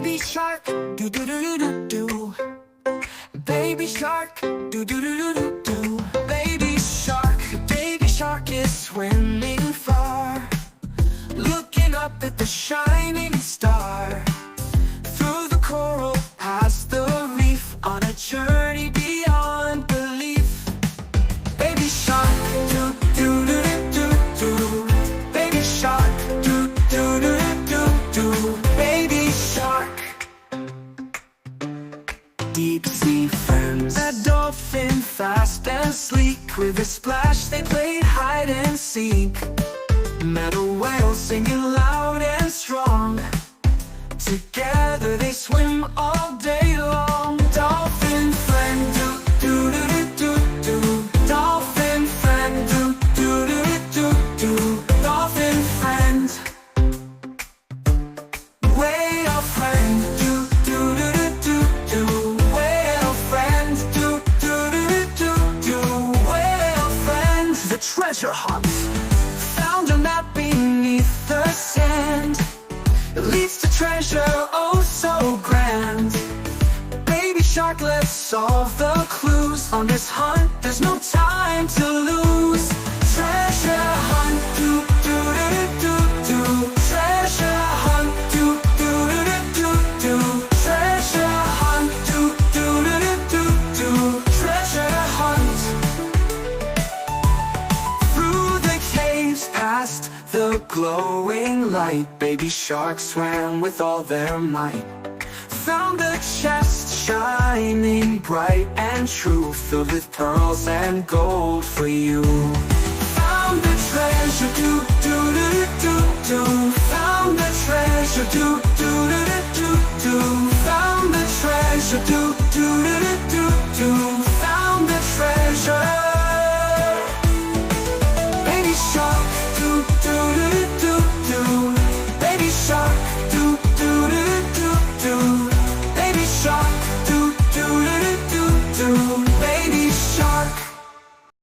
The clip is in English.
Baby shark, do do do do do. Baby shark, do do do do do. Baby shark is swimming far, looking up at the shining star. Through the coral, past the reef, on a journey beyond belief. Baby shark, do do do do do. Baby shark, do do do do do. Baby shark. Deep sea friends, a dolphin fast and sleek. With a splash they played hide and seek. Met a whale singing loud and strong. Together they swim all day long. Dolphin friend, do do do do do do. Dolphin friend, do do do do do. Dolphin friend. Whale friend, do do do do do. Whale friend, do do do do do. Whale friend. The treasure hunt, found a map beneath the sand. It leads to treasure oh so grand. Baby shark, let's solve the clues. On this hunt, there's no time to lose. Treasure hunt, do do do do do. Treasure hunt, do do do do do. Treasure hunt, do do do do do. Treasure hunt. Through the caves, past the glowing light, baby sharks swam with all their might. Found a chest shining bright and true, filled with pearls and gold for you. Found the treasure, do do do do do. Found the treasure, do do do